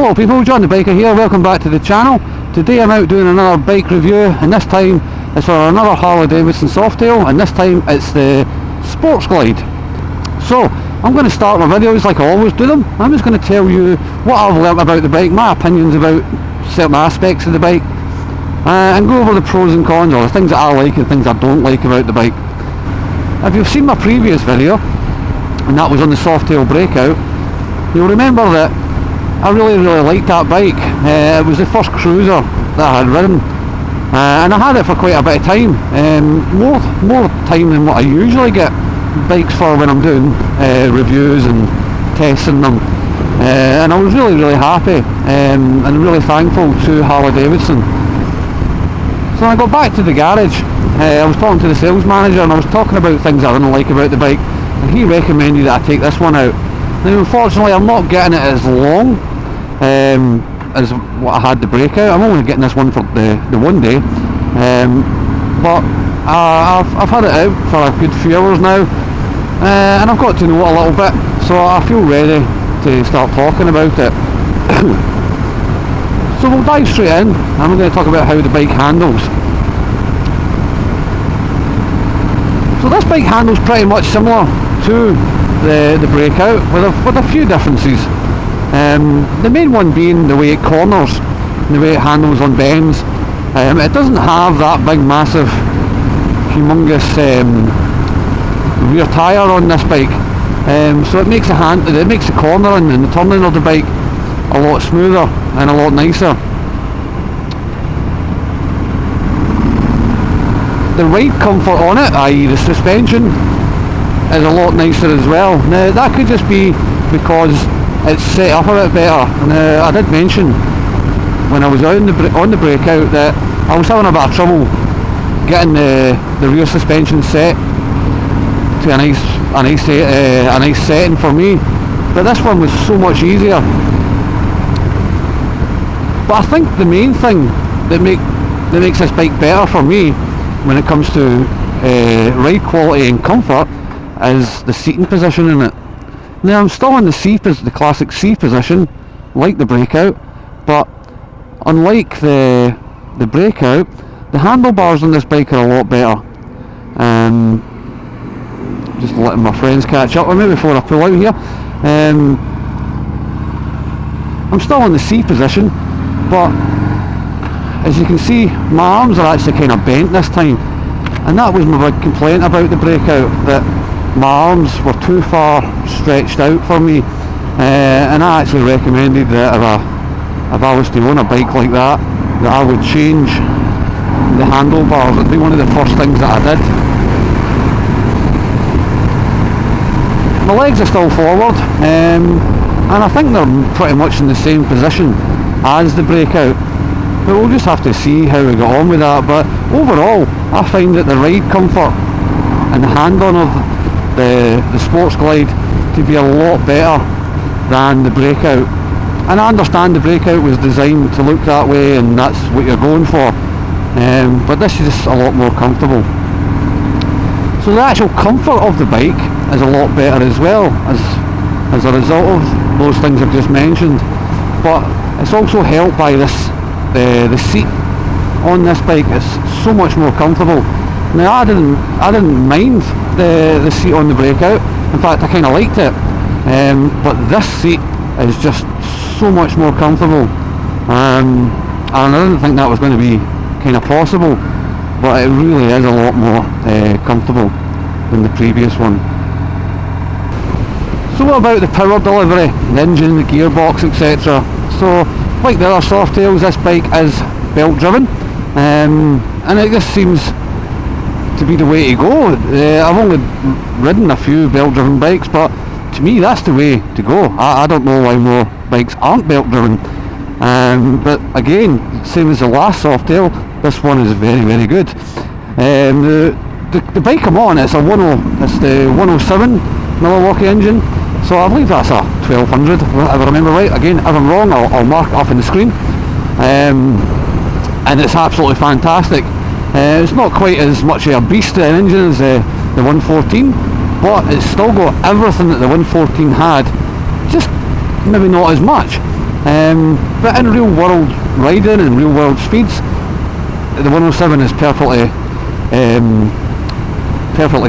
Hello people, John the Biker here, welcome back to the channel. Today I'm out doing another bike review, and this time it's for another Harley Davidson Softail, and this time it's the Sport Glide. So I'm going to start my videos like I always do them. I'm just going to tell you what I've learnt about the bike, my opinions about certain aspects of the bike, and go over the pros and cons, or the things that I like and things I don't like about the bike. If you've seen my previous video, and that was on the Softail Breakout, you'll remember that I really liked that bike. It was the first cruiser that I had ridden, and I had it for quite a bit of time, more time than what I usually get bikes for when I'm doing reviews and testing them, and I was really happy and really thankful to Harley Davidson. So I got back to the garage. I was talking to the sales manager and I was talking about things I didn't like about the bike, and he recommended that I take this one out. Now unfortunately I'm not getting it as long as what I had the Breakout. I'm only getting this one for the one day, but I've had it out for a good few hours now, and I've got to know it a little bit, so I feel ready to start talking about it. So we'll dive straight in. I'm going to talk about how the bike handles. So this bike handles pretty much similar to the Breakout, with a few differences. The main one being the way it corners, the way it handles on bends. It doesn't have that big massive humongous rear tyre on this bike, so it makes the cornering and the turning of the bike a lot smoother and a lot nicer. The ride comfort on it, i.e. the suspension, is a lot nicer as well. Now that could just be because it's set up a bit better. Now I did mention when I was on the Breakout that I was having a bit of trouble getting the rear suspension set to a nice setting for me, but this one was so much easier. But I think the main thing that makes this bike better for me when it comes to ride quality and comfort is the seating position in it. Now I'm still in the classic C position, like the Breakout, but unlike the Breakout, the handlebars on this bike are a lot better. Just letting my friends catch up with me before I pull out here. I'm still in the C position, but as you can see, my arms are actually kind of bent this time, and that was my big complaint about the Breakout, that my arms were too far stretched out for me, and I actually recommended that if I was to own a bike like that I would change the handlebars. It'd be one of the first things that I did. My legs are still forward, and I think they're pretty much in the same position as the Breakout, but we'll just have to see how we get on with that. But overall I find that the ride comfort and the handling of the Sports Glide to be a lot better than the Breakout, and I understand the Breakout was designed to look that way and that's what you're going for, but this is just a lot more comfortable. So the actual comfort of the bike is a lot better as well, as a result of those things I've just mentioned, but it's also helped by the seat on this bike. It's so much more comfortable. Now I didn't mind the seat on the Breakout. In fact, I kind of liked it, but this seat is just so much more comfortable, and I didn't think that was going to be kind of possible, but it really is a lot more comfortable than the previous one. So what about the power delivery, the engine, the gearbox, etc. So like the other Softails, this bike is belt driven, and it just seems to be the way to go. I've only ridden a few belt driven bikes, but to me that's the way to go. I don't know why more bikes aren't belt driven, but again, same as the last Softail, this one is very good. The bike I'm on, it's the 107 Milwaukee engine, so I believe that's a 1200 if I remember right. Again, if I'm wrong I'll mark it up on the screen, and it's absolutely fantastic. It's not quite as much of a beast an engine as the 114, but it's still got everything that the 114 had, just maybe not as much. But in real world riding and real world speeds, the 107 is perfectly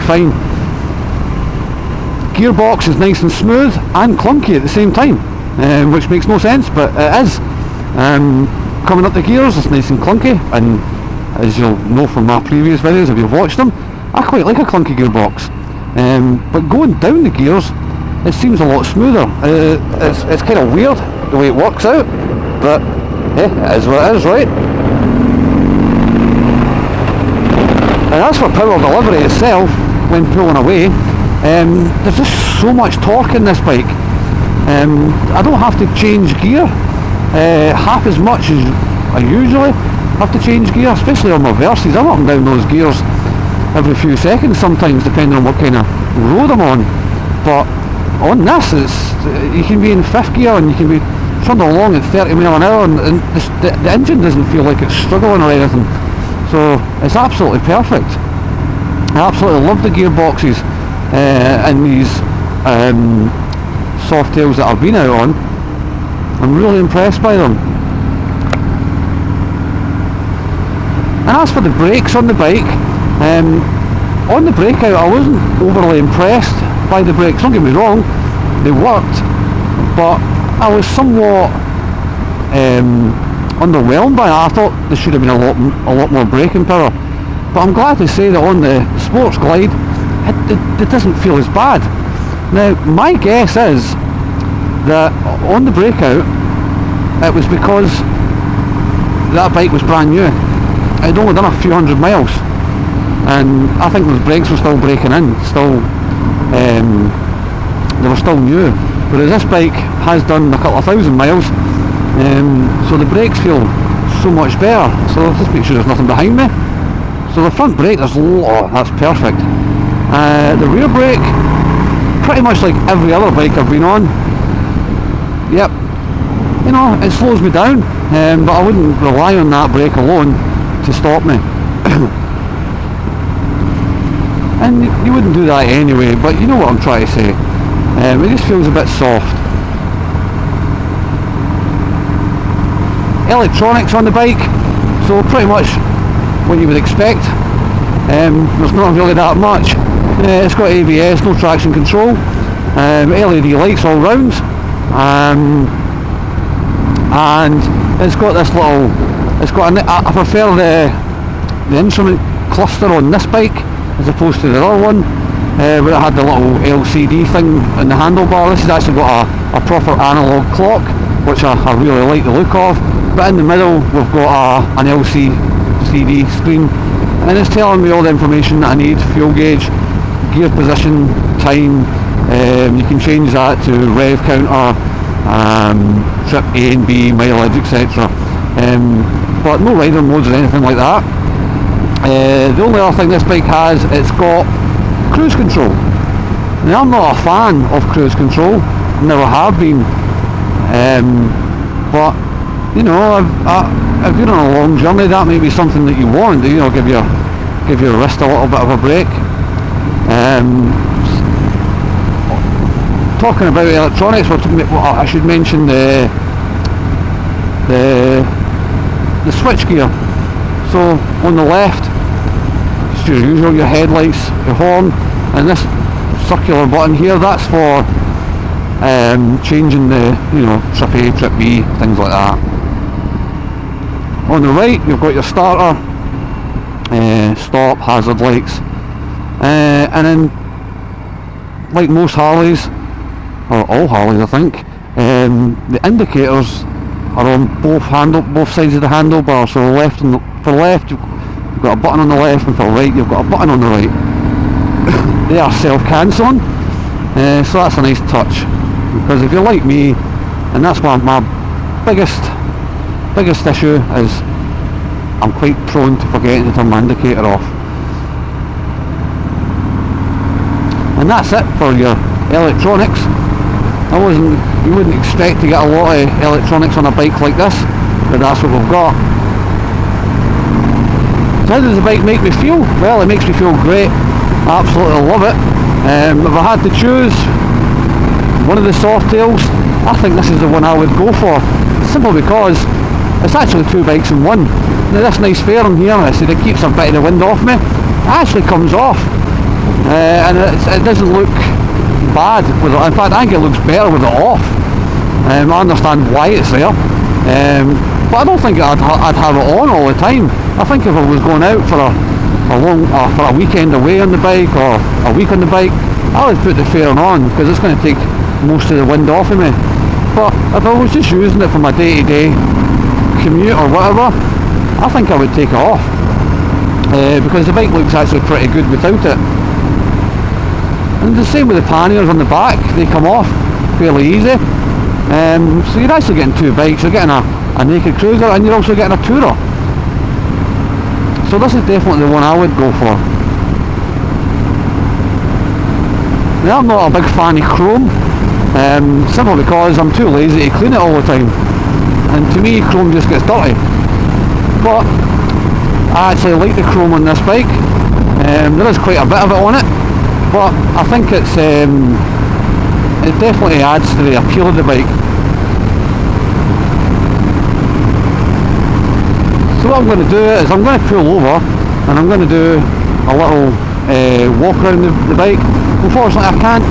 fine. Gearbox is nice and smooth and clunky at the same time, which makes no sense, but it is. Coming up the gears, it's nice and clunky, and as you'll know from my previous videos if you've watched them, I quite like a clunky gearbox. But going down the gears, it seems a lot smoother. It's kind of weird the way it works out, but it is what it is, right? And as for power delivery itself, when pulling away, there's just so much torque in this bike. I don't have to change gear half as much as I usually have to change gear, especially on my Versys. I'm up and down those gears every few seconds sometimes, depending on what kind of road I'm on. But on this, you can be in 5th gear and you can be trundling along at 30 mile an hour, and the engine doesn't feel like it's struggling or anything. So it's absolutely perfect. I absolutely love the gearboxes in these Softails that I've been out on. I'm really impressed by them. And as for the brakes on the bike, on the breakout I wasn't overly impressed by the brakes. Don't get me wrong, they worked, but I was somewhat underwhelmed by it. I thought there should have been a lot more braking power. But I'm glad to say that on the Sports Glide, it doesn't feel as bad. Now, my guess is that on the breakout, it was because that bike was brand new. It had only done a few hundred miles, and I think those brakes were still breaking in, they were still new. Whereas this bike has done a couple of thousand miles, so the brakes feel so much better. So let's just make sure there's nothing behind me. So the front brake, that's perfect. The rear brake, pretty much like every other bike I've been on. Yep, you know, it slows me down, but I wouldn't rely on that brake alone to stop me. And you wouldn't do that anyway, but you know what I'm trying to say. It just feels a bit soft. Electronics on the bike, so pretty much what you would expect. There's not really that much. It's got ABS, no traction control, LED lights all round, and it's got this little, I prefer the instrument cluster on this bike as opposed to the other one, where it had the little LCD thing in the handlebar. This has actually got a proper analog clock, which I really like the look of, but in the middle we've got an LCD screen, and it's telling me all the information that I need: fuel gauge, gear position, time. You can change that to rev counter, trip A and B, mileage, etc. But no rider modes or anything like that. The only other thing this bike has, it's got cruise control. Now, I'm not a fan of cruise control, never have been, but you know, if you're on a long journey, that may be something that you want, you know, give your wrist a little bit of a break. Talking about electronics, I should mention the switch gear. So on the left, it's your usual, your headlights, your horn, and this circular button here, that's for changing the, you know, trip A, trip B, things like that. On the right, you've got your starter, stop, hazard lights, and then, like most Harleys, or all Harleys I think, the indicators are on both sides of the handlebar. So for the left you've got a button on the left, and for the right you've got a button on the right. They are self-cancelling, so that's a nice touch, because if you're like me, and that's my biggest issue is I'm quite prone to forgetting to turn my indicator off. And that's it for your electronics. You wouldn't expect to get a lot of electronics on a bike like this, but that's what we've got. So how does the bike make me feel? Well, it makes me feel great. I absolutely love it. If I had to choose one of the Softails, I think this is the one I would go for. simple because it's actually two bikes in one. Now this nice fairing here, I said it keeps a bit of the wind off me, it actually comes off, and it doesn't look bad with it. In fact, I think it looks better with it off. I understand why it's there, but I don't think I'd have it on all the time. I think if I was going out for a weekend away on the bike or a week on the bike, I would put the fairing on because it's going to take most of the wind off of me. But if I was just using it for my day-to-day commute or whatever, I think I would take it off, because the bike looks actually pretty good without it. And the same with the panniers on the back, they come off fairly easy. So you're actually getting two bikes. You're getting a naked cruiser and you're also getting a tourer. So this is definitely the one I would go for. Now I'm not a big fan of chrome, simply because I'm too lazy to clean it all the time. And to me, chrome just gets dirty. But I actually like the chrome on this bike. There is quite a bit of it on it, but I think it definitely adds to the appeal of the bike. So what I'm going to do is I'm going to pull over and I'm going to do a little walk around the bike. Unfortunately I can't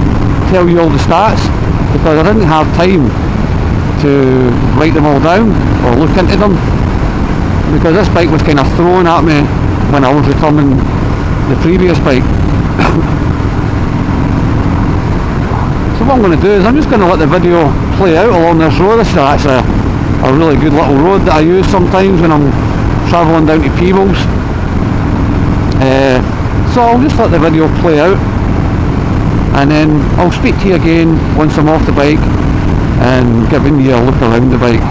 tell you all the stats because I didn't have time to write them all down or look into them, because this bike was kind of thrown at me when I was returning the previous bike. So what I'm going to do is I'm just going to let the video play out along this road. This is actually a really good little road that I use sometimes when I'm travelling down to Peebles. So I'll just let the video play out and then I'll speak to you again once I'm off the bike and giving you a look around the bike.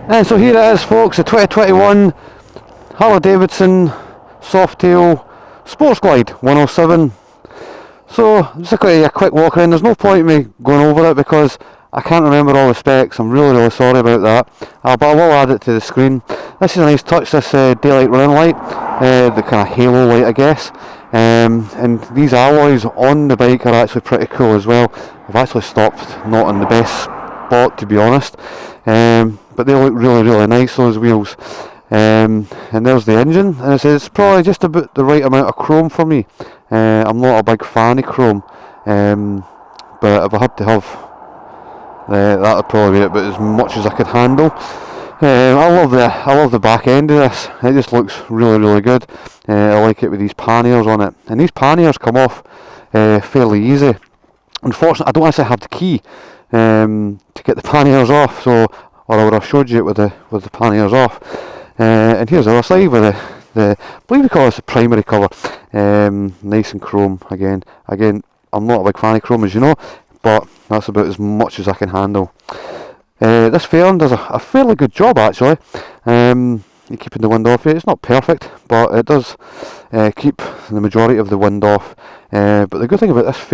And so here it is, folks, the 2021 Harley Davidson Softail Sports Glide 107. So just a quick walk around. There's no point in me going over it because I can't remember all the specs, I'm really sorry about that, but I will add it to the screen. This is a nice touch, this daylight running light, the kind of halo light I guess, and these alloys on the bike are actually pretty cool as well. I've actually stopped not in the best spot, to be honest, but they look really nice, those wheels. And there's the engine, and it says it's probably just about the right amount of chrome for me. I'm not a big fan of chrome, but if I had to have that would probably be about as much as I could handle. I love the back end of this. It just looks really good. I like it with these panniers on it, and these panniers come off fairly easy. Unfortunately, I don't actually have the key to get the panniers off, so or I would have showed you it with the panniers off. And here's the other side with the I believe they call this the primary cover. Nice and chrome again. I'm not a big fan of chrome, as you know, but that's about as much as I can handle. This fairing does a fairly good job actually. Keeping the wind off it. It's not perfect, but it does keep the majority of the wind off. But the good thing about this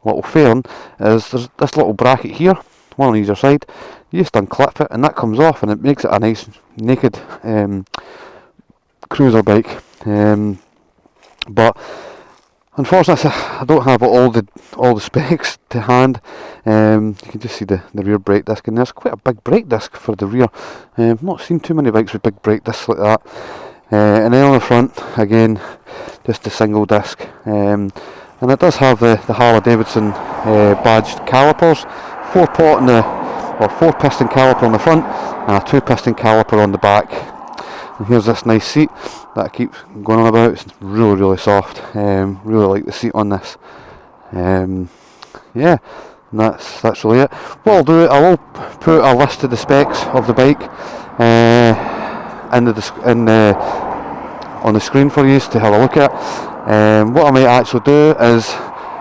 little fairing is there's this little bracket here, one on either side. You just unclip it and that comes off, and it makes it a nice naked cruiser bike. But unfortunately, I don't have all the specs to hand. You can just see the rear brake disc, and there's quite a big brake disc for the rear. I've not seen too many bikes with big brake discs like that. And then on the front, again, just a single disc. And it does have the Harley Davidson badged calipers, 4-piston caliper on the front, and a 2-piston caliper on the back. And here's this nice seat that I keep going on about. It's really soft. Really like the seat on this. Yeah, and that's really it. What I'll do, I will put a list of the specs of the bike on the screen for you to have a look at. What I might actually do is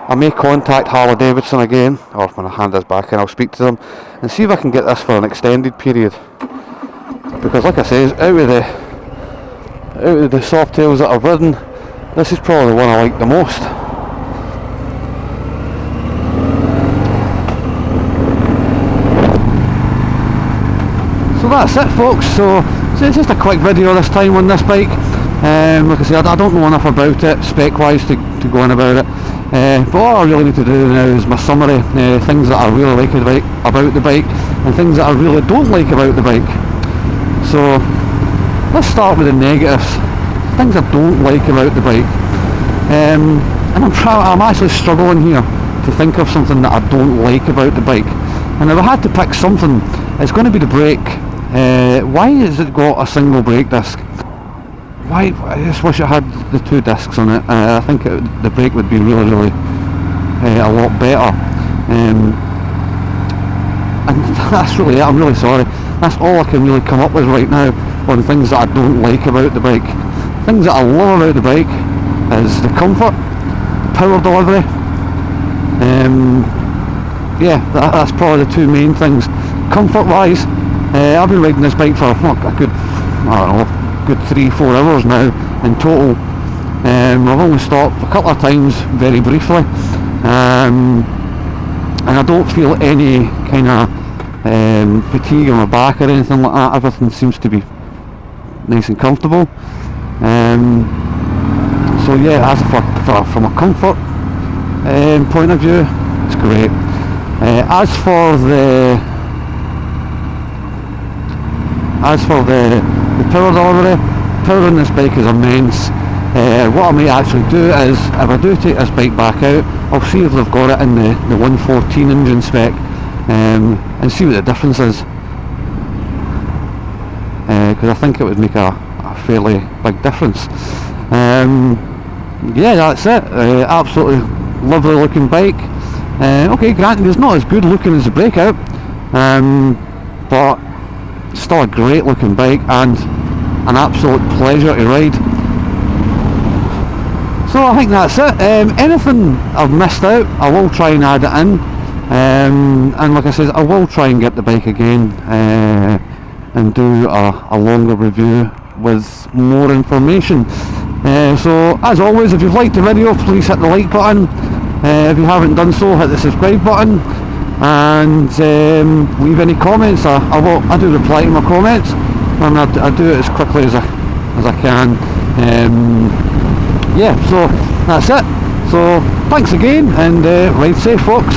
I may contact Harley Davidson again, or when I hand this back in, I'll speak to them and see if I can get this for an extended period. Because like I say, out of the Softails that I've ridden, this is probably the one I like the most. So that's it folks, so it's just a quick video this time on this bike. Like I said, I don't know enough about it spec wise to go on about it, but what I really need to do now is my summary, things that I really like about the bike and things that I really don't like about the bike. So let's start with the negatives, things I don't like about the bike. And I'm actually struggling here to think of something that I don't like about the bike, and if I had to pick something, it's going to be the brake. Why has it got a single brake disc? Why? I just wish it had the 2 discs on it. I think the brake would be really a lot better. And that's really it. I'm really sorry. That's all I can really come up with right now on things that I don't like about the bike. Things that I love about the bike is the comfort, the power delivery. Yeah, that's probably the 2 main things. Comfort wise, I've been riding this bike for a good, good 3-4 hours now in total. I've only stopped a couple of times very briefly, and I don't feel any kind of fatigue on my back or anything like that. Everything seems to be nice and comfortable. So yeah, from a comfort point of view, it's great. As for the power delivery, power on this bike is immense. What I might actually do is, if I do take this bike back out, I'll see if they've got it in the 114 engine spec, and see what the difference is, because I think it would make a fairly big difference. Yeah, that's it. Absolutely lovely looking bike. Okay, granted it's not as good looking as the Breakout, but still a great looking bike and an absolute pleasure to ride. So I think that's it. Anything I've missed out, I will try and add it in, and like I said, I will try and get the bike again and do a longer review with more information. So as always, if you've liked the video, please hit the like button. If you haven't done so, hit the subscribe button. and leave any comments. I do reply to my comments, and I do it as quickly as I can. Yeah, so that's it. So thanks again, and ride safe, folks.